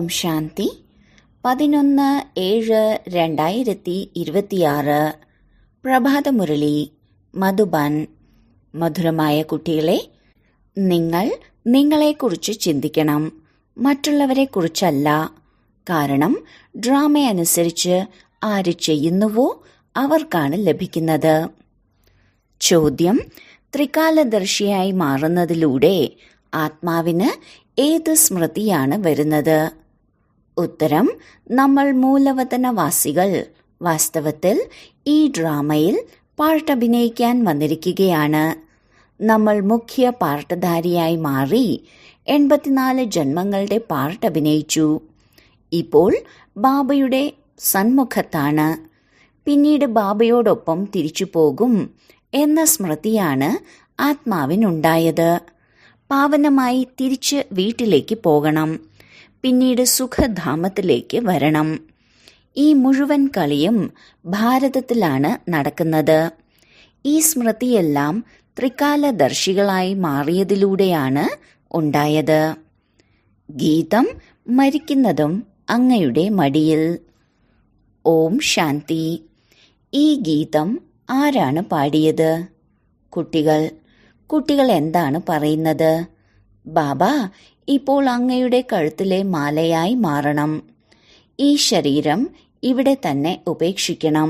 ഓം ശാന്തി. 11/7/2026 പ്രഭാതമുരളി മധുബൻ. മധുരമായ കുട്ടികളെ, നിങ്ങൾ നിങ്ങളെക്കുറിച്ച് ചിന്തിക്കണം, മറ്റുള്ളവരെക്കുറിച്ചല്ല. കാരണം ഡ്രാമയനുസരിച്ച് ആര് ചെയ്യുന്നുവോ അവർക്കാണ് ലഭിക്കുന്നത്. ചോദ്യം: ത്രികാലദർശിയായി മാറുന്നതിലൂടെ ആത്മാവിന് ഏത് സ്മൃതിയാണ് വരുന്നത്? ഉത്തരം: നമ്മൾ മൂലവതനവാസികൾ വാസ്തവത്തിൽ ഈ ഡ്രാമയിൽ പാർട്ടഭിനയിക്കാൻ വന്നിരിക്കുകയാണ്. നമ്മൾ മുഖ്യ പാർട്ടധാരിയായി മാറി 84 ജന്മങ്ങളുടെ പാർട്ടഭിനയിച്ചു. ഇപ്പോൾ ബാബയുടെ സന്മുഖത്താണ്. പിന്നീട് ബാബയോടൊപ്പം തിരിച്ചു പോകും എന്ന സ്മൃതിയാണ് ആത്മാവിനുണ്ടായത്. പാവനമായി തിരിച്ച് വീട്ടിലേക്ക് പോകണം, പിന്നീട് സുഖധാമത്തിലേക്ക് വരണം. ഈ മുഴുവൻ കളിയും ഭാരതത്തിലാണ് നടക്കുന്നത്. ഈ സ്മൃതിയെല്ലാം ത്രികാലദർശികളായി മാറിയതിലൂടെയാണ് ഉണ്ടായത്. ഗീതം: മരിക്കുന്നതും അങ്ങയുടെ മടിയിൽ. ഓം ശാന്തി. ഈ ഗീതം ആരാണ് പാടിയത്? കുട്ടികൾ എന്താണ് പറയുന്നത്? ബാബ, ഇപ്പോൾ അങ്ങയുടെ കഴുത്തിലെ മാലയായി മാറണം. ഈ ശരീരം ഇവിടെ തന്നെ ഉപേക്ഷിക്കണം.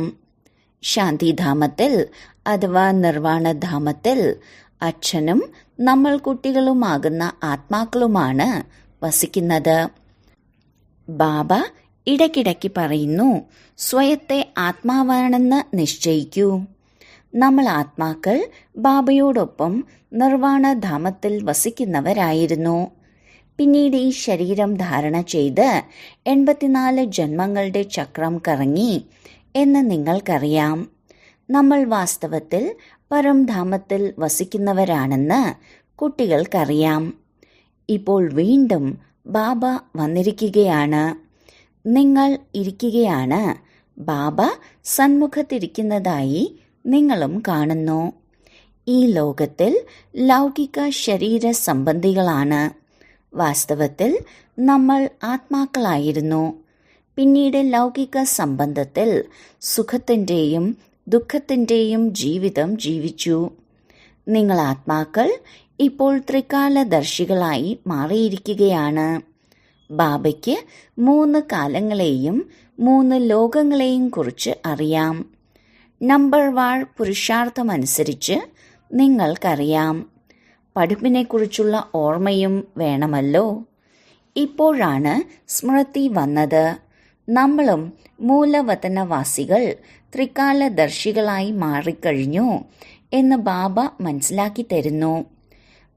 ശാന്തിധാമത്തിൽ അഥവാ നിർവാണധാമത്തിൽ അച്ഛനും നമ്മൾ കുട്ടികളുമാകുന്ന ആത്മാക്കളുമാണ് വസിക്കുന്നത്. ബാബ ഇടയ്ക്കിടയ്ക്ക് പറയുന്നു, സ്വയത്തെ ആത്മാവാണെന്ന് നിശ്ചയിക്കൂ. നമ്മൾ ആത്മാക്കൾ ബാബയോടൊപ്പം നിർവാണധാമത്തിൽ വസിക്കുന്നവരായിരുന്നു. പിന്നീട് ഈ ശരീരം ധാരണ ചെയ്ത് 84 ജന്മങ്ങളുടെ ചക്രം കറങ്ങി എന്ന് നിങ്ങൾക്കറിയാം. നമ്മൾ വാസ്തവത്തിൽ പരംധാമത്തിൽ വസിക്കുന്നവരാണെന്ന് കുട്ടികൾക്കറിയാം. ഇപ്പോൾ വീണ്ടും ബാബ വന്നിരിക്കുകയാണ്. നിങ്ങൾ ഇരിക്കുകയാണ്. ബാബ സന്മുഖത്തിരിക്കുന്നതായി നിങ്ങളും കാണുന്നു. ഈ ലോകത്തിൽ ലൗകിക ശരീര സംബന്ധികളാണ്. വാസ്തവത്തിൽ നമ്മൾ ആത്മാക്കളായിരുന്നു. പിന്നീട് ലൗകിക സംബന്ധത്തിൽ സുഖത്തിൻ്റെയും ദുഃഖത്തിൻ്റെയും ജീവിതം ജീവിച്ചു. നിങ്ങൾ ആത്മാക്കൾ ഇപ്പോൾ ത്രികാലദർശികളായി മാറിയിരിക്കുകയാണ്. ബാബയ്ക്ക് 3 കാലങ്ങളെയും 3 ലോകങ്ങളെയും കുറിച്ച് അറിയാം. നമ്പർ വാർ പുരുഷാർത്ഥമനുസരിച്ച് നിങ്ങൾക്കറിയാം. പഠിപ്പിനെക്കുറിച്ചുള്ള ഓർമ്മയും വേണമല്ലോ. ഇപ്പോഴാണ് സ്മൃതി വന്നത്. നമ്മളും മൂലവതനവാസികൾ ത്രികാലദർശികളായി മാറിക്കഴിഞ്ഞു എന്ന് ബാബ മനസ്സിലാക്കി തരുന്നു.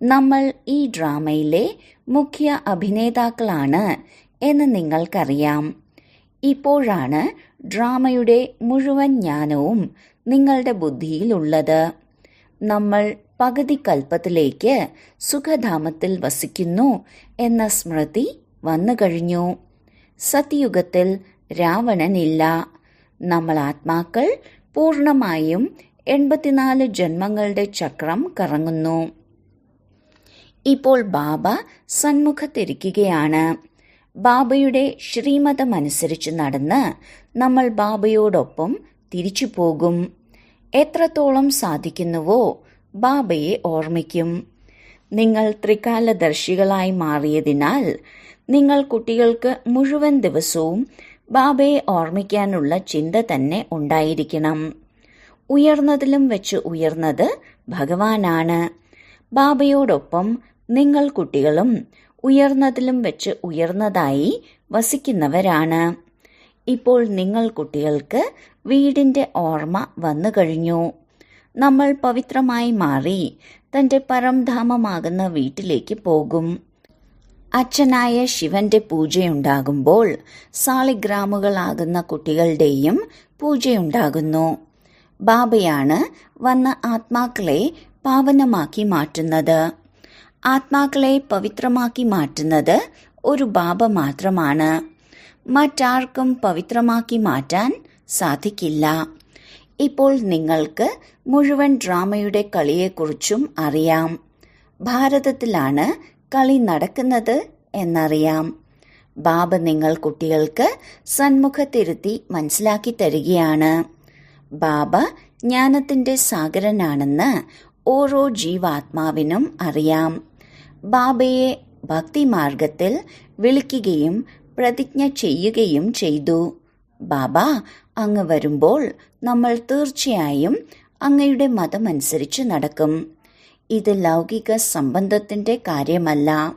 നമ്മൾ ഈ ഡ്രാമയിലെ മുഖ്യ അഭിനേതാക്കളാണ് എന്ന് നിങ്ങൾക്കറിയാം. ഇപ്പോഴാണ് ഡ്രാമയുടെ മുഴുവൻ ജ്ഞാനവും നിങ്ങളുടെ ബുദ്ധിയിലുള്ളത്. നമ്മൾ പകുതി കൽപ്പത്തിലേക്ക് സുഖധാമത്തിൽ വസിക്കുന്നു എന്ന സ്മൃതി വന്നു കഴിഞ്ഞു. സത്യയുഗത്തിൽ രാവണനില്ല. നമ്മൾ ആത്മാക്കൾ പൂർണ്ണമായും 84 ജന്മങ്ങളുടെ ചക്രം കറങ്ങുന്നു. ഇപ്പോൾ ബാബ സന്മുഖത്തിരിക്കുകയാണ്. ബാബയുടെ ശ്രീമതമനുസരിച്ച് നടന്ന് നമ്മൾ ബാബയോടൊപ്പം തിരിച്ചു പോകും. എത്രത്തോളം സാധിക്കുന്നുവോ ബാബയെ ഓർമ്മിക്കും. നിങ്ങൾ ത്രികാലദർശികളായി മാറിയതിനാൽ നിങ്ങൾ കുട്ടികൾക്ക് മുഴുവൻ ദിവസവും ബാബയെ ഓർമ്മിക്കാനുള്ള ചിന്ത തന്നെ ഉണ്ടായിരിക്കണം. ഉയർന്നതിലും വെച്ച് ഉയർന്നത് ഭഗവാനാണ്. ബാബയോടൊപ്പം നിങ്ങൾ കുട്ടികളും ഉയർന്നതിലും വെച്ച് ഉയർന്നതായി വസിക്കുന്നവരാണ്. ഇപ്പോൾ നിങ്ങൾ കുട്ടികൾക്ക് വീടിന്റെ ഓർമ്മ വന്നു കഴിഞ്ഞു. നമ്മൾ പവിത്രമായി മാറി തന്റെ പരംധാമമാകുന്ന വീട്ടിലേക്ക് പോകും. അച്ഛനായ ശിവന്റെ പൂജയുണ്ടാകുമ്പോൾ സാളിഗ്രാമുകളാകുന്ന കുട്ടികളുടെയും പൂജയുണ്ടാകുന്നു. ബാബയാണ് വന്ന ആത്മാക്കളെ പാവനമാക്കി മാറ്റുന്നത്. ആത്മാക്കളെ പവിത്രമാക്കി മാറ്റുന്നത് ഒരു ബാബ മാത്രമാണ്. മറ്റാർക്കും പവിത്രമാക്കി മാറ്റാൻ സാധിക്കില്ല. ഇപ്പോൾ നിങ്ങൾക്ക് മുഴുവൻ ഡ്രാമയുടെ കളിയെക്കുറിച്ചും അറിയാം. ഭാരതത്തിലാണ് കളി നടക്കുന്നത് എന്നറിയാം. ബാബ നിങ്ങൾ കുട്ടികൾക്ക് സന്മുഖത്തിരുത്തി മനസ്സിലാക്കി തരികയാണ്. ബാബ ജ്ഞാനത്തിന്റെ സാഗരനാണെന്ന് ഓരോ ജീവാത്മാവിനും അറിയാം. ബാബയെ ഭക്തിമാർഗത്തിൽ വിളിക്കുകയും പ്രതിജ്ഞ ചെയ്യുകയും ചെയ്തു. ബാബ, അങ്ങ് വരുമ്പോൾ നമ്മൾ തീർച്ചയായും അങ്ങയുടെ മതമനുസരിച്ച് നടക്കും. ഇത് ലൗകിക സംബന്ധത്തിന്റെ കാര്യമല്ല.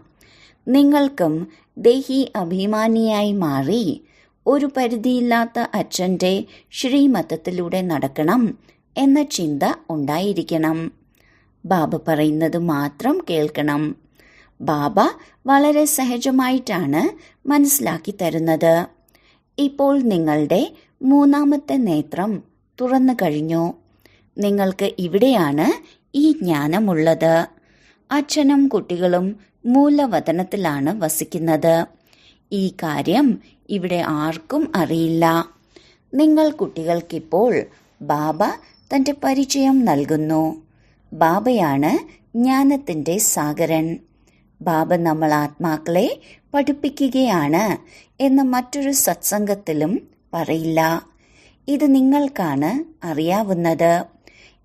നിങ്ങൾക്കും ദേഹി അഭിമാനിയായി മാറി ഒരു പരിധിയില്ലാത്ത അച്ഛന്റെ ശ്രീമതത്തിലൂടെ നടക്കണം എന്ന ചിന്ത ഉണ്ടായിരിക്കണം. ബാബ പറയുന്നത് മാത്രം കേൾക്കണം. ബാബ വളരെ സഹജമായിട്ടാണ് മനസ്സിലാക്കി തരുന്നത്. ഇപ്പോൾ നിങ്ങളുടെ മൂന്നാമത്തെ നേത്രം തുറന്നു കഴിഞ്ഞു. നിങ്ങൾക്ക് ഇവിടെയാണ് ഈ ജ്ഞാനമുള്ളത്. അച്ഛനും കുട്ടികളും മൂലവതനത്തിലാണ് വസിക്കുന്നത്. ഈ കാര്യം ഇവിടെ ആർക്കും അറിയില്ല. നിങ്ങൾ കുട്ടികൾക്കിപ്പോൾ ബാബ തന്റെ പരിചയം നൽകുന്നു. ബാബയാണ് ജ്ഞാനത്തിന്റെ സാഗരൻ. ബാബ നമ്മൾ ആത്മാക്കളെ പഠിപ്പിക്കുകയാണ് എന്ന് മറ്റൊരു സത്സംഗത്തിലും പറയില്ല. ഇത് നിങ്ങൾക്കാണ് അറിയാവുന്നത്.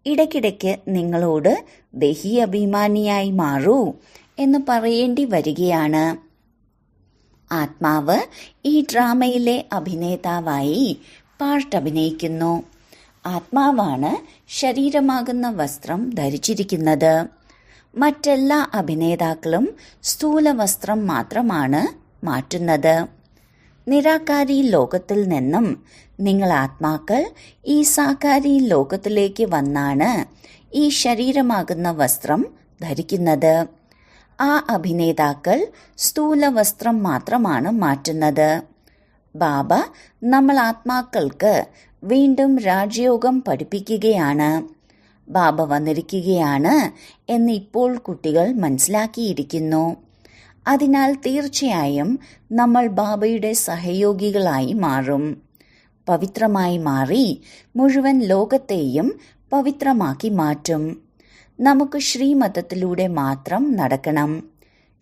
ഇടയ്ക്കിടയ്ക്ക് നിങ്ങളോട് ദേഹി അഭിമാനിയായി മാറൂ എന്ന് പറയേണ്ടി വരികയാണ്. ആത്മാവ് ഈ ഡ്രാമയിലെ അഭിനേതാവായി പാർട്ട് അഭിനയിക്കുന്നു. ആത്മാവാണ് ശരീരമാകുന്ന വസ്ത്രം ധരിച്ചിരിക്കുന്നത്. മറ്റെല്ലാ അഭിനേതാക്കളും സ്ഥൂല വസ്ത്രം മാത്രമാണ് മാറ്റുന്നത്. നിരാകാരി ലോകത്തിൽ നിന്നും നിങ്ങൾ ആത്മാക്കൾ ഈ സാകാരി ലോകത്തിലേക്ക് വന്നാണ് ഈ ശരീരമാകുന്ന വസ്ത്രം ധരിക്കുന്നത്. ആ അഭിനേതാക്കൾ സ്ഥൂല വസ്ത്രം മാത്രമാണ് മാറ്റുന്നത്. ബാബ നമ്മൾ ആത്മാക്കൾക്ക് വീണ്ടും രാജയോഗം പഠിപ്പിക്കുകയാണ്. ബാബ വന്നിരിക്കുകയാണ് എന്ന് ഇപ്പോൾ കുട്ടികൾ മനസ്സിലാക്കിയിരിക്കുന്നു. അതിനാൽ തീർച്ചയായും നമ്മൾ ബാബയുടെ സഹയോഗികളായി മാറും. പവിത്രമായി മാറി മുഴുവൻ ലോകത്തെയും പവിത്രമാക്കി മാറ്റും. നമുക്ക് ശ്രീമതത്തിലൂടെ മാത്രം നടക്കണം.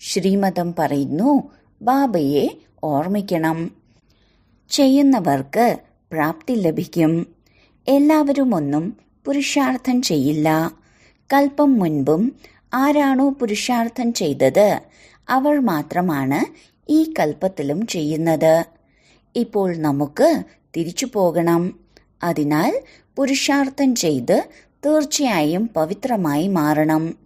ശ്രീമതം പറയുന്നു ബാബയെ ഓർമ്മിക്കണം. ചെയ്യുന്നവർക്ക് പ്രാപ്തി ലഭിക്കും. എല്ലാവരും ഒന്നും പുരുഷാർത്ഥം ചെയ്യില്ല. കൽപ്പം മുൻപും ആരാണോ പുരുഷാർത്ഥം ചെയ്തത് അവർ മാത്രമാണ് ഈ കൽപ്പത്തിലും ചെയ്യുന്നത്. ഇപ്പോൾ നമുക്ക് തിരിച്ചു പോകണം. അതിനാൽ പുരുഷാർത്ഥം ചെയ്ത് തീർച്ചയായും പവിത്രമായി മാറണം.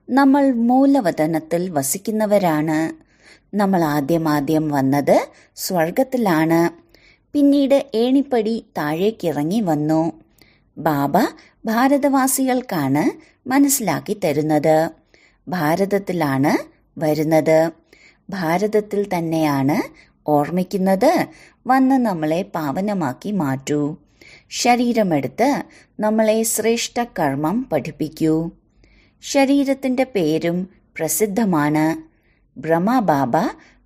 നമ്മൾ മൂലവതനത്തിൽ വസിക്കുന്നവരാണ്. നമ്മൾ ആദ്യം വന്നത് സ്വർഗത്തിലാണ്. പിന്നീട് ഏണിപ്പടി താഴേക്കിറങ്ങി വന്നു. ബാബ ഭാരതവാസികൾക്കാണ് മനസ്സിലാക്കി തരുന്നത്. ഭാരതത്തിലാണ് വരുന്നത്. ഭാരതത്തിൽ തന്നെയാണ് ഓർമ്മിക്കുന്നത്. വന്ന് നമ്മളെ പാവനമാക്കി മാറ്റൂ. ശരീരമെടുത്ത് നമ്മളെ ശ്രേഷ്ഠ കർമ്മം പഠിപ്പിക്കൂ. ശരീരത്തിന്റെ പേരും പ്രസിദ്ധമാണ്. ബ്രഹ്മബാബ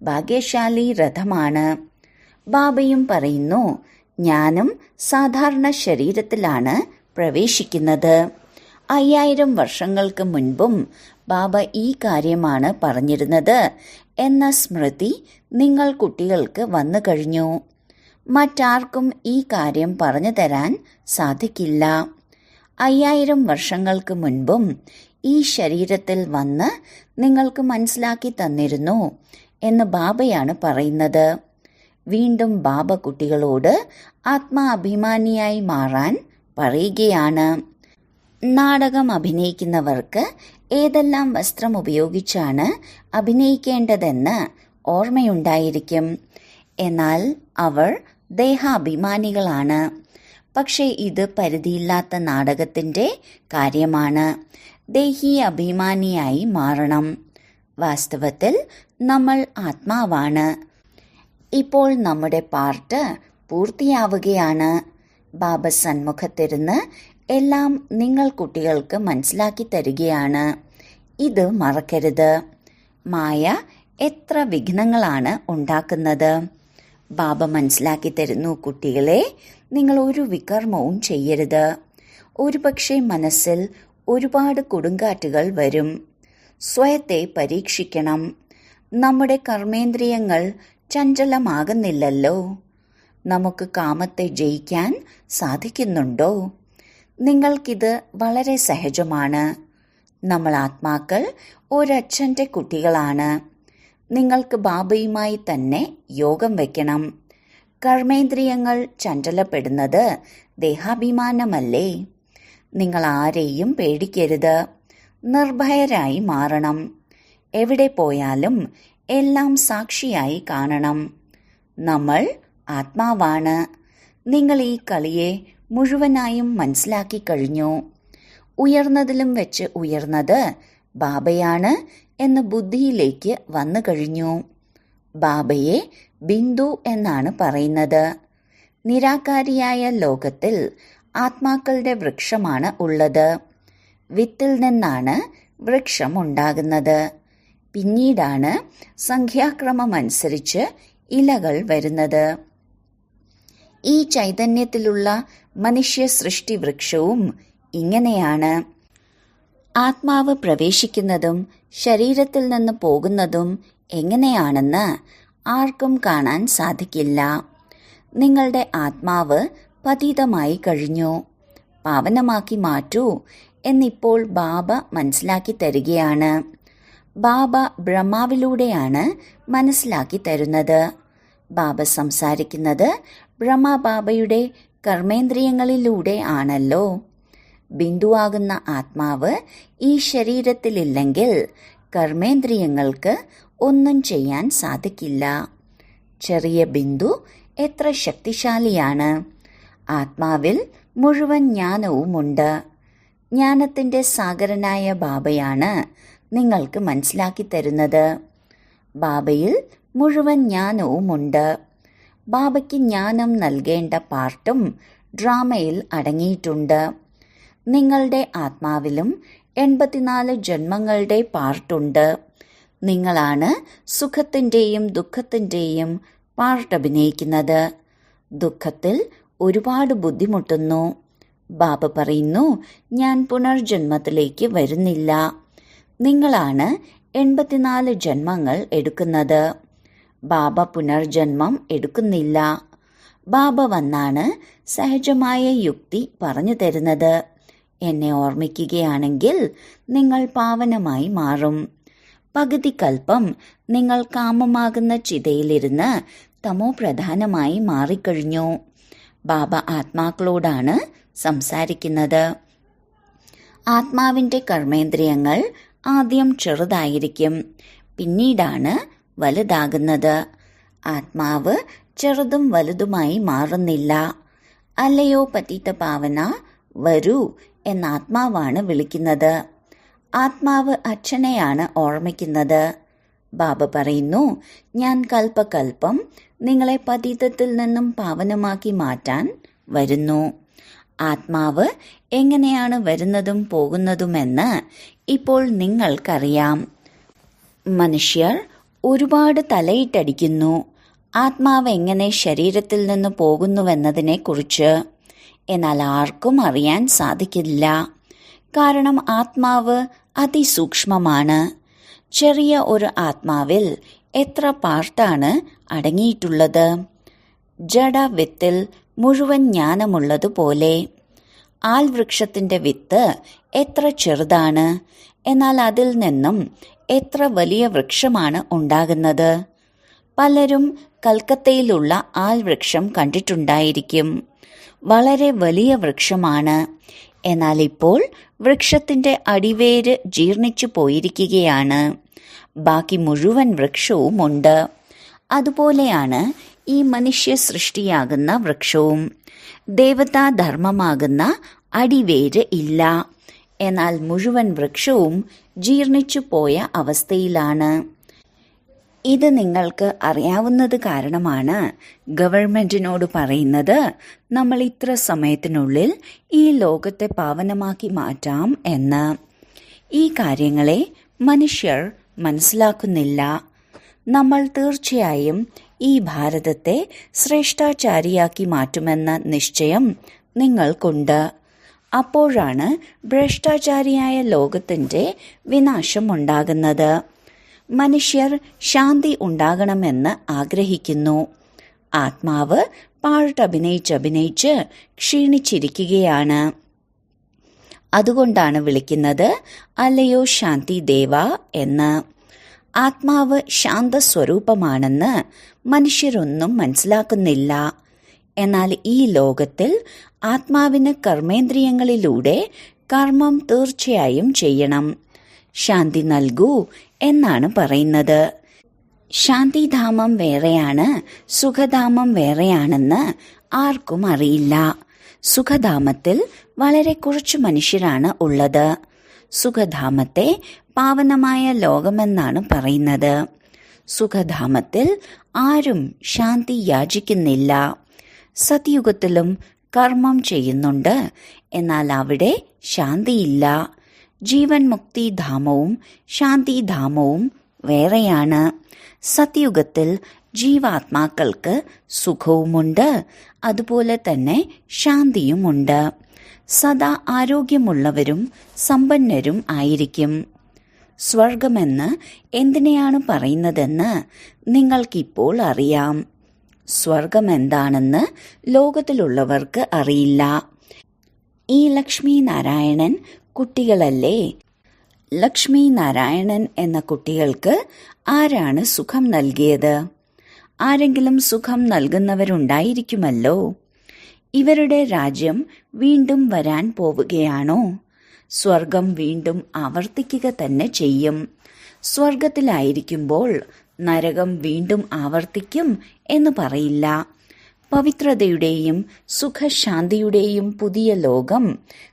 ഭാഗ്യശാലി രഥമാണ്. ബാബയും പറയുന്നു ഞാനും സാധാരണ ശരീരത്തിലാണ് പ്രവേശിക്കുന്നത്. 5000 വർഷങ്ങൾക്ക് മുൻപും ബാബ ഈ കാര്യമാണ് പറഞ്ഞിരുന്നത് എന്ന സ്മൃതി നിങ്ങൾ കുട്ടികൾക്ക് വന്നു കഴിഞ്ഞു. മറ്റാർക്കും ഈ കാര്യം പറഞ്ഞു തരാൻ സാധിക്കില്ല. 5000 വർഷങ്ങൾക്ക് മുൻപും ഈ ശരീരത്തിൽ വന്ന് നിങ്ങൾക്ക് മനസ്സിലാക്കി തന്നിരുന്നു എന്ന് ബാബയാണ് പറയുന്നത്. വീണ്ടും ബാബ കുട്ടികളോട് ആത്മാഭിമാനിയായി മാറാൻ പറയുകയാണ്. നാടകം അഭിനയിക്കുന്നവർക്ക് ഏതെല്ലാം വസ്ത്രം ഉപയോഗിച്ചാണ് അഭിനയിക്കേണ്ടതെന്ന് ഓർമ്മയുണ്ടായിരിക്കും. എന്നാൽ അവർ ദേഹാഭിമാനികളാണ്. പക്ഷേ ഇത് പരിധിയില്ലാത്ത നാടകത്തിന്റെ കാര്യമാണ്. ദേഹി അഭിമാനിയായി മാറണം. വാസ്തവത്തിൽ നമ്മൾ ആത്മാവാണ്. ഇപ്പോൾ നമ്മുടെ പാർട്ട് പൂർത്തിയാവുകയാണ്. ബാബ സന്മുഖത്തിരുന്ന് എല്ലാം നിങ്ങൾ കുട്ടികൾക്ക് മനസ്സിലാക്കി തരികയാണ്. ഇത് മറക്കരുത്. മായ എത്ര വിഘ്നങ്ങളാണ് ഉണ്ടാക്കുന്നത്. ബാബ മനസ്സിലാക്കി തരുന്നു കുട്ടികളെ, നിങ്ങൾ ഒരു വികർമ്മവും ചെയ്യരുത്. ഒരുപക്ഷെ മനസ്സിൽ ഒരുപാട് കൊടുങ്കാറ്റുകൾ വരും. സ്വയത്തെ പരീക്ഷിക്കണം. നമ്മുടെ കർമ്മേന്ദ്രിയങ്ങൾ ചഞ്ചലമാകുന്നില്ലല്ലോ. നമുക്ക് കാമത്തെ ജയിക്കാൻ സാധിക്കുന്നുണ്ടോ? നിങ്ങൾക്കിത് വളരെ സഹജമാണ്. നമ്മൾ ആത്മാക്കൾ ഒരച്ഛൻ്റെ കുട്ടികളാണ്. നിങ്ങൾക്ക് ബാബയുമായി തന്നെ യോഗം വയ്ക്കണം. കർമ്മേന്ദ്രിയങ്ങൾ ചഞ്ചലപ്പെടുന്നത് ദേഹാഭിമാനമല്ലേ? നിങ്ങൾ ആരെയും പേടിക്കരുത്. നിർഭയരായി മാറണം. എവിടെ പോയാലും എല്ലാം സാക്ഷിയായി കാണണം. നമ്മൾ ആത്മാവാണ്. നിങ്ങൾ ഈ കളിയെ മുഴുവനായും മനസ്സിലാക്കി കഴിഞ്ഞു. ഉയർന്നതിലും വെച്ച് ഉയർന്നത് ബാബയാണ് എന്ന് ബുദ്ധിയിലേക്ക് വന്നു കഴിഞ്ഞു. ബാബയെ ബിന്ദു എന്നാണ് പറയുന്നത്. നിരാകാരിയായ ലോകത്തിൽ ആത്മാക്കളുടെ വൃക്ഷമാണ് ഉള്ളത്. വിത്തിൽ നിന്നാണ് വൃക്ഷം ഉണ്ടാകുന്നത്. പിന്നീടാണ് സംഖ്യാക്രമമനുസരിച്ച് ഇലകൾ വരുന്നത്. ഈ ചൈതന്യത്തിലുള്ള മനുഷ്യ സൃഷ്ടി വൃക്ഷവും ഇങ്ങനെയാണ്. ആത്മാവ് പ്രവേശിക്കുന്നതും ശരീരത്തിൽ നിന്ന് പോകുന്നതും എങ്ങനെയാണെന്ന് ആർക്കും കാണാൻ സാധിക്കില്ല. നിങ്ങളുടെ ആത്മാവ് പതീതമായി കഴിഞ്ഞു. പാവനമാക്കി മാറ്റൂ എന്നിപ്പോൾ ബാബ മനസ്സിലാക്കി തരികയാണ്. ബാബ ബ്രഹ്മാവിലൂടെയാണ് മനസ്സിലാക്കി തരുന്നത്. ബാബ സംസാരിക്കുന്നത് ബ്രഹ്മബാബയുടെ കർമ്മേന്ദ്രിയങ്ങളിലൂടെ ആണല്ലോ. ബിന്ദുവാകുന്ന ആത്മാവ് ഈ ശരീരത്തിലില്ലെങ്കിൽ കർമ്മേന്ദ്രിയങ്ങൾക്ക് ഒന്നും ചെയ്യാൻ സാധിക്കില്ല. ചെറിയ ബിന്ദു എത്ര ശക്തിശാലിയാണ്. ആത്മാവിൽ മുഴുവൻ ജ്ഞാനവുമുണ്ട്. ജ്ഞാനത്തിന്റെ സാഗരനായ ബാബയാണ് നിങ്ങൾക്ക് മനസ്സിലാക്കി തരുന്നത്. ബാബയിൽ മുഴുവൻ ജ്ഞാനവുമുണ്ട്. ബാബയ്ക്ക് ജ്ഞാനം നൽകേണ്ട പാർട്ടും ഡ്രാമയിൽ അടങ്ങിയിട്ടുണ്ട്. നിങ്ങളുടെ ആത്മാവിലും 84 ജന്മങ്ങളുടെ പാർട്ടുണ്ട്. നിങ്ങളാണ് സുഖത്തിൻ്റെയും ദുഃഖത്തിൻ്റെയും പാർട്ട് അഭിനയിക്കുന്നത്. ദുഃഖത്തിൽ ഒരുപാട് ബുദ്ധിമുട്ടുന്നു. ബാബ പറയുന്നു, ഞാൻ പുനർജന്മത്തിലേക്ക് വരുന്നില്ല. നിങ്ങളാണ് 84 ജന്മങ്ങൾ എടുക്കുന്നത്. ബാബ പുനർജന്മം എടുക്കുന്നില്ല. ബാബ വന്നാണ് സഹജമായ യുക്തി പറഞ്ഞു തരുന്നത്. എന്നെ ഓർമ്മിക്കുകയാണെങ്കിൽ നിങ്ങൾ പാവനമായി മാറും. പകുതി കൽപ്പം നിങ്ങൾ കാമമാകുന്ന ചിതയിലിരുന്ന് തമോ പ്രധാനമായി മാറിക്കഴിഞ്ഞു. ബാബ ആത്മാക്കളോടാണ് സംസാരിക്കുന്നത്. ആത്മാവിന്റെ കർമ്മേന്ദ്രിയങ്ങൾ ആദ്യം ചെറുതായിരിക്കും, പിന്നീടാണ് വലുതാകുന്നത്. ആത്മാവ് ചെറുതും വലുതുമായി മാറുന്നില്ല. അല്ലയോ പതിത പാവന, വരൂ എന്ന ആത്മാവാണ് വിളിക്കുന്നത്. ആത്മാവ് അച്ഛനെയാണ് ഓർമ്മിക്കുന്നത്. ബാബ പറയുന്നു, ഞാൻ കൽപ്പകൽപ്പം നിങ്ങളെ പതിതത്തിൽ നിന്നും പാവനമാക്കി മാറ്റാൻ വരുന്നു. ആത്മാവ് എങ്ങനെയാണ് വരുന്നതും പോകുന്നതുമെന്ന് ഇപ്പോൾ നിങ്ങൾക്കറിയാം. മനുഷ്യർ ഒരുപാട് തലയിട്ടടിക്കുന്നു ആത്മാവ് എങ്ങനെ ശരീരത്തിൽ നിന്ന് പോകുന്നുവെന്നതിനെക്കുറിച്ച്. എന്നാൽ ആർക്കും അറിയാൻ സാധിക്കില്ല. കാരണം ആത്മാവ് അതിസൂക്ഷ്മമാണ്. ചെറിയ ഒരു ആത്മാവിൽ എത്ര പാർട്ടാണ് അടങ്ങിയിട്ടുള്ളത്. ജഡ വിത്തിൽ മുഴുവൻ ജ്ഞാനമുള്ളതുപോലെ. ആൽവൃക്ഷത്തിന്റെ വിത്ത് എത്ര ചെറുതാണ്, എന്നാൽ അതിൽ നിന്നും എത്ര വലിയ വൃക്ഷമാണ് ഉണ്ടാകുന്നത്. പലരും കൽക്കത്തയിലുള്ള ആൽവൃക്ഷം കണ്ടിട്ടുണ്ടായിരിക്കും. വളരെ വലിയ വൃക്ഷമാണ്. എന്നാൽ ഇപ്പോൾ വൃക്ഷത്തിന്റെ അടിവേര് ജീർണിച്ചു പോയിരിക്കുകയാണ്. ബാക്കി മുഴുവൻ വൃക്ഷവുമുണ്ട്. അതുപോലെയാണ് ഈ മനുഷ്യ സൃഷ്ടിയാകുന്ന വൃക്ഷവും. ദേവതാധർമ്മമാകുന്ന അടിവേര് ഇല്ല. എന്നാൽ മുഴുവൻ വൃക്ഷവും ജീർണിച്ചു പോയ അവസ്ഥയിലാണ്. ഇത് നിങ്ങൾക്ക് അറിയാവുന്നത് കാരണമാണ് ഗവൺമെന്റിനോട് പറയുന്നത്, നമ്മൾ ഇത്ര സമയത്തിനുള്ളിൽ ഈ ലോകത്തെ പാവനമാക്കി മാറ്റാം എന്ന്. ഈ കാര്യങ്ങളെ മനുഷ്യർ മനസ്സിലാക്കുന്നില്ല. നമ്മൾ തീർച്ചയായും ഈ ഭാരതത്തെ ശ്രേഷ്ഠാചാരിയാക്കി മാറ്റുമെന്ന നിശ്ചയം നിങ്ങൾക്കുണ്ട്. അപ്പോഴാണ് ഭ്രഷ്ടാചാരിയായ ലോകത്തിന്റെ വിനാശം ഉണ്ടാകുന്നത്. മനുഷ്യർ ശാന്തി ഉണ്ടാകണമെന്ന് ആഗ്രഹിക്കുന്നു. ആത്മാവ് പാട്ടഭിനയിച്ചഭിനയിച്ച് ക്ഷീണിച്ചിരിക്കുകയാണ്. അതുകൊണ്ടാണ് വിളിക്കുന്നത് അല്ലയോ ശാന്തി ദേവ എന്ന്. ആത്മാവ് ശാന്തസ്വരൂപമാണെന്ന് മനുഷ്യരൊന്നും മനസ്സിലാക്കുന്നില്ല. എന്നാൽ ഈ ലോകത്തിൽ ആത്മാവിന് കർമ്മേന്ദ്രിയങ്ങളിലൂടെ കർമ്മം തീർച്ചയായും ചെയ്യണം. ശാന്തി നൽകൂ എന്നാണ് പറയുന്നത്. ശാന്തിധാമം വേറെയാണ്, സുഖധാമം വേറെയാണെന്ന് ആർക്കും അറിയില്ല. സുഖധാമത്തിൽ വളരെ കുറച്ചു മനുഷ്യരാണ് ഉള്ളത്. സുഖധാമത്തെ പാവനമായ ലോകമെന്നാണ് പറയുന്നത്. സുഖധാമത്തിൽ ആരും ശാന്തി യാചിക്കുന്നില്ല. സത്യുഗത്തിലും കർമ്മം ചെയ്യുന്നുണ്ട്, എന്നാൽ അവിടെ ശാന്തിയില്ല. ജീവൻ മുക്തിധാമവും ശാന്തിധാമവും വേറെയാണ്. സത്യുഗത്തിൽ ജീവാത്മാക്കൾക്ക് സുഖവുമുണ്ട്, അതുപോലെ തന്നെ ശാന്തിയുമുണ്ട്. സദാ ആരോഗ്യമുള്ളവരും സമ്പന്നരും ആയിരിക്കും. സ്വർഗമെന്ന് എന്തിനെയാണ് പറയുന്നതെന്ന് നിങ്ങൾക്കിപ്പോൾ അറിയാം. സ്വർഗം എന്താണെന്ന് ലോകത്തിലുള്ളവർക്ക് അറിയില്ല. ഈ ലക്ഷ്മി നാരായണൻ കുട്ടികളല്ലേ? ലക്ഷ്മി നാരായണൻ എന്ന കുട്ടികൾക്ക് ആരാണ് സുഖം നൽകിയത്? ആരെങ്കിലും സുഖം നൽകുന്നവരുണ്ടായിരിക്കുമല്ലോ. ഇവരുടെ രാജ്യം വീണ്ടും വരാൻ പോവുകയാണോ? സ്വർഗം വീണ്ടും ആവർത്തിക്കുക തന്നെ ചെയ്യും. സ്വർഗത്തിലായിരിക്കുമ്പോൾ നരകം വീണ്ടും ആവർത്തിക്കും എന്ന് പറയില്ല. പവിത്രതയുടെയും സുഖശാന്തിയുടെയും പുതിയ ലോകം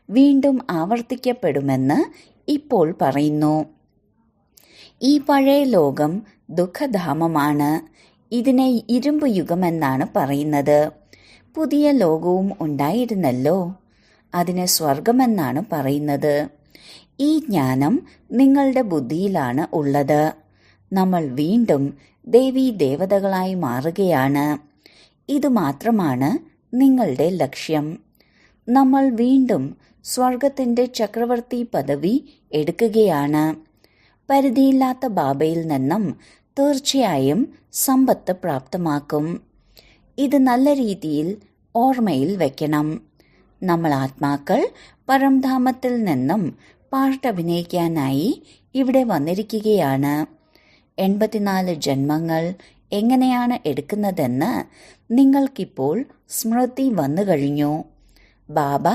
വീണ്ടും ആവർത്തിക്കപ്പെടുമെന്ന് ഇപ്പോൾ പറയുന്നു. ഈ പഴയ ലോകം ദുഃഖധാമമാണ്. ഇതിനെ ഇരുമ്പ് യുഗമെന്നാണ് പറയുന്നത്. പുതിയ ലോകവും ഉണ്ടായിരുന്നല്ലോ, അതിനെ സ്വർഗമെന്നാണ് പറയുന്നത്. ഈ ജ്ഞാനം നിങ്ങളുടെ ബുദ്ധിയിലാണ് ഉള്ളത്. നമ്മൾ വീണ്ടും ദേവീ ദേവതകളായി മാറുകയാണ്. ഇത് മാത്രമാണ് നിങ്ങളുടെ ലക്ഷ്യം. നമ്മൾ വീണ്ടും സ്വർഗത്തിന്റെ ചക്രവർത്തി പദവി എടുക്കുകയാണ്. പരിധിയില്ലാത്ത ബാബയിൽ നിന്നും തീർച്ചയായും സമ്പത്ത് പ്രാപ്തമാക്കും. ഇത് നല്ല രീതിയിൽ ഓർമ്മയിൽ വെക്കണം. നമ്മൾ ആത്മാക്കൾ പരംധാമത്തിൽ നിന്നും പാട്ടഭിനയിക്കാനായി ഇവിടെ വന്നിരിക്കുകയാണ്. 84 ജന്മങ്ങൾ എങ്ങനെയാണ് എടുക്കുന്നതെന്ന് നിങ്ങൾക്കിപ്പോൾ സ്മൃതി വന്നു കഴിഞ്ഞു. ബാബ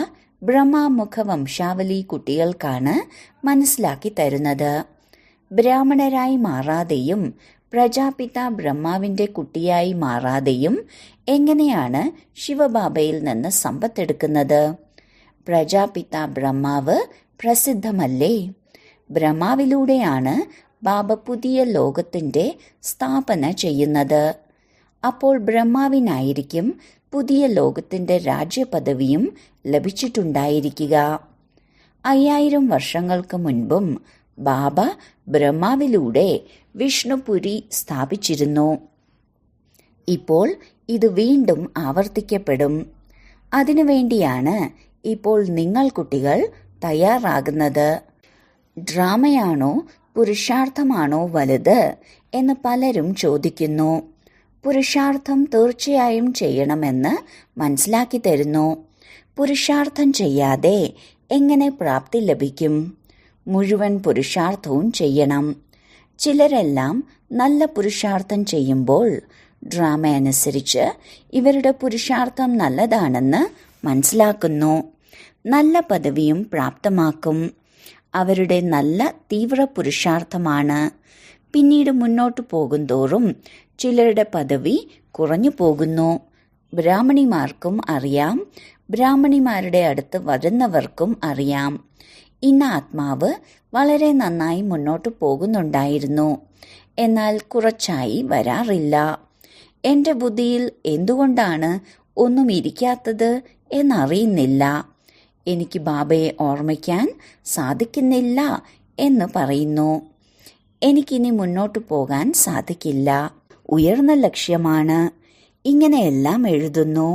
ബ്രഹ്മമുഖ വംശാവലി കുട്ടികൾക്കാണ് മനസ്സിലാക്കി തരുന്നത്. ബ്രാഹ്മണരായി മാറാതെയും പ്രജാപിത ബ്രഹ്മാവിന്റെ കുട്ടിയായി മാറാതെയും എങ്ങനെയാണ് ശിവബാബയിൽ നിന്ന് സമ്പത്തെടുക്കുന്നത്? പ്രജാപിത ബ്രഹ്മാവ് പ്രസിദ്ധമല്ലേ? ബ്രഹ്മാവിലൂടെയാണ് ബാബ പുതിയ ലോകത്തിന്റെ സ്ഥാപന ചെയ്യുന്നത്. അപ്പോൾ ബ്രഹ്മാവിനായിരിക്കും പുതിയ ലോകത്തിന്റെ രാജ്യപദവിയും ലഭിച്ചിട്ടുണ്ടായിരിക്കുക. 5000 വർഷങ്ങൾക്ക് മുൻപും ബാബ ബ്രഹ്മാവിലൂടെ വിഷ്ണുപുരി സ്ഥാപിച്ചിരുന്നു. ഇപ്പോൾ ഇത് വീണ്ടും ആവർത്തിക്കപ്പെടും. അതിനുവേണ്ടിയാണ് ഇപ്പോൾ നിങ്ങൾ കുട്ടികൾ തയ്യാറാകുന്നത്. ഡ്രാമയാണോ പുരുഷാർത്ഥമാണോ വലുത് എന്ന് പലരും ചോദിക്കുന്നു. പുരുഷാർത്ഥം തീർച്ചയായും ചെയ്യണമെന്ന് മനസ്സിലാക്കി തരുന്നു. പുരുഷാർത്ഥം ചെയ്യാതെ എങ്ങനെ പ്രാപ്തി ലഭിക്കും? മുഴുവൻ പുരുഷാർത്ഥവും ചെയ്യണം. ചിലരെല്ലാം നല്ല പുരുഷാർത്ഥം ചെയ്യുമ്പോൾ ഡ്രാമ അനുസരിച്ച് ഇവരുടെ പുരുഷാർത്ഥം നല്ലതാണെന്ന് മനസ്സിലാക്കുന്നു. നല്ല പദവിയും പ്രാപ്തമാക്കും. അവരുടെ നല്ല തീവ്ര പുരുഷാർത്ഥമാണ്. പിന്നീട് മുന്നോട്ടു പോകുന്തോറും ചിലരുടെ പദവി കുറഞ്ഞു പോകുന്നു. ബ്രാഹ്മണിമാർക്കും അറിയാം, ബ്രാഹ്മണിമാരുടെ അടുത്ത് വരുന്നവർക്കും അറിയാം. ഇന്ന ആത്മാവ് വളരെ നന്നായി മുന്നോട്ടു പോകുന്നുണ്ടായിരുന്നു, എന്നാൽ കുറച്ചായി വരാറില്ല. എന്റെ ബുദ്ധിയിൽ എന്തുകൊണ്ടാണ് ഒന്നും ഇരിക്കാത്തത് എന്നറിയുന്നില്ല. എനിക്ക് ബാബയെ ഓർമ്മിക്കാൻ സാധിക്കുന്നില്ല എന്ന് പറയുന്നു. എനിക്കിനി മുന്നോട്ടു പോകാൻ സാധിക്കില്ല. ഉയർന്ന ലക്ഷ്യമാണ്. ഇങ്ങനെയെല്ലാം എഴുതുന്നു.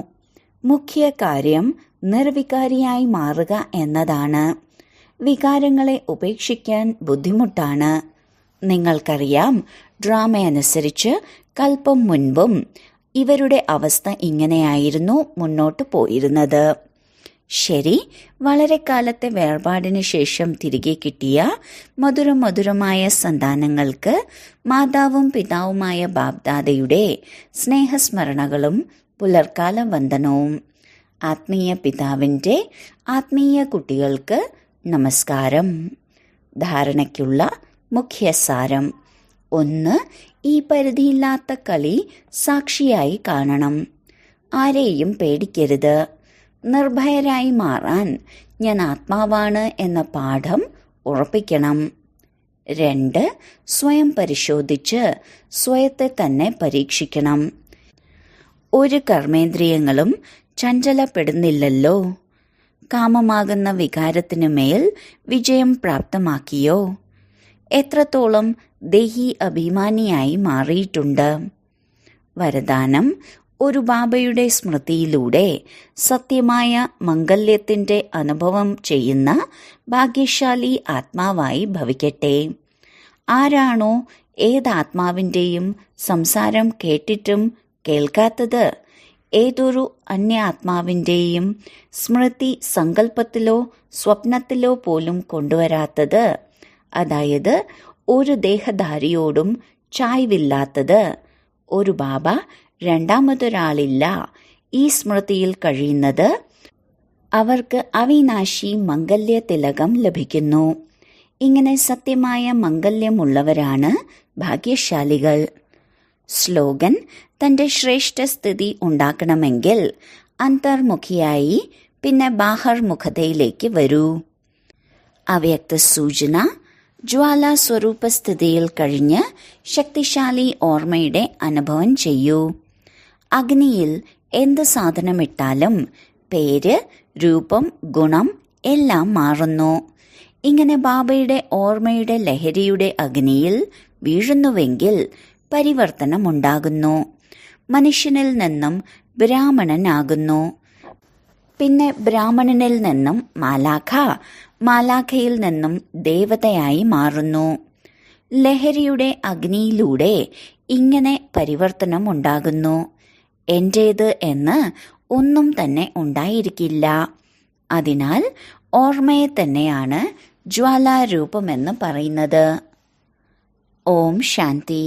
മുഖ്യ കാര്യം നിർവികാരിയായി മാറുക എന്നതാണ്. വികാരങ്ങളെ ഉപേക്ഷിക്കാൻ ബുദ്ധിമുട്ടാണ്. നിങ്ങൾക്കറിയാം, ഡ്രാമയനുസരിച്ച് കൽപ്പം മുൻപും ഇവരുടെ അവസ്ഥ ഇങ്ങനെയായിരുന്നു മുന്നോട്ടു പോയിരുന്നത്. ശരി, വളരെ കാലത്തെ വേർപാടിന് ശേഷം തിരികെ കിട്ടിയ മധുരമധുരമായ സന്താനങ്ങൾക്ക് മാതാവും പിതാവുമായ ബാബ്ദാദയുടെ സ്നേഹസ്മരണകളും പുലർക്കാല വന്ദനവും. ആത്മീയ പിതാവിൻ്റെ ആത്മീയ കുട്ടികൾക്ക് നമസ്കാരം. ധാരണയ്ക്കുള്ള മുഖ്യസാരം: 1. ഈ പരിധിയില്ലാത്ത കളി സാക്ഷിയായി കാണണം. ആരെയും പേടിക്കരുത്. നിർഭയരായി മാറാൻ ഞാൻ ആത്മാവാണ് എന്ന പാഠം ഉറപ്പിക്കണം. 2. സ്വയം പരിശോധിച്ച് സ്വയത്തെ തന്നെ പരീക്ഷിക്കണം. ഒരു കർമ്മേന്ദ്രിയങ്ങളും ചഞ്ചലപ്പെടുന്നില്ലല്ലോ. കാമമാകുന്ന വികാരത്തിനുമേൽ വിജയം പ്രാപ്തമാക്കിയോ? എത്രത്തോളം ദേഹി അഭിമാനിയായി മാറിയിട്ടുണ്ട്? വരദാനം: ഒരു ബാബയുടെ സ്മൃതിയിലൂടെ സത്യമായ മംഗല്യത്തിന്റെ അനുഭവം ചെയ്യുന്ന ഭാഗ്യശാലി ആത്മാവായി ഭവിക്കട്ടെ. ആരാണോ ഏതാത്മാവിൻ്റെയും സംസാരം കേട്ടിട്ടും കേൾക്കാത്തത്, ഏതൊരു അന്യ ആത്മാവിൻ്റെയും സ്മൃതി സങ്കല്പത്തിലോ സ്വപ്നത്തിലോ പോലും കൊണ്ടുവരാത്തത്, അതായത് ഒരു ദേഹധാരിയോടും ചായ്വില്ലാത്തത്, ഒരു ബാബ രണ്ടാമതൊരാളില്ല, ഈ സ്മൃതിയിൽ കഴിയുന്നത്, അവർക്ക് അവിനാശി മംഗല്യ തിലകം ലഭിക്കുന്നു. ഇങ്ങനെ സത്യമായ മംഗല്യമുള്ളവരാണ് ഭാഗ്യശാലികൾ. സ്ലോഗൻ: തന്റെ ശ്രേഷ്ഠസ്ഥിതി ഉണ്ടാക്കണമെങ്കിൽ അന്തർമുഖിയായി പിന്നെ ബാഹർമുഖതയിലേക്ക് വരൂ. അവ്യക്ത സൂചന: ജ്വാലാ സ്വരൂപസ്ഥിതിയിൽ കഴിഞ്ഞ് ശക്തിശാലി ഓർമ്മയുടെ അനുഭവം ചെയ്യൂ. അഗ്നിയിൽ എന്ത് സാധനമിട്ടാലും പേര്, രൂപം, ഗുണം എല്ലാം മാറുന്നു. ഇങ്ങനെ ബാബയുടെ ഓർമ്മയുടെ ലഹരിയുടെ അഗ്നിയിൽ വീഴുന്നുവെങ്കിൽ പരിവർത്തനമുണ്ടാകുന്നു. മനുഷ്യനിൽ നിന്നും ബ്രാഹ്മണനാകുന്നു. പിന്നെ ബ്രാഹ്മണനിൽ നിന്നും മാലാഖ, മാലാഖയിൽ നിന്നും ദേവതയായി മാറുന്നു. ലഹരിയുടെ അഗ്നിയിലൂടെ ഇങ്ങനെ പരിവർത്തനം ഉണ്ടാകുന്നു. എന്റേത് എന്ന് ഒന്നും തന്നെ ഉണ്ടായിരിക്കില്ല. അതിനാൽ ഓർമ്മയെ തന്നെയാണ് ജ്വാലാരൂപമെന്ന് പറയുന്നത്. ഓം ശാന്തി.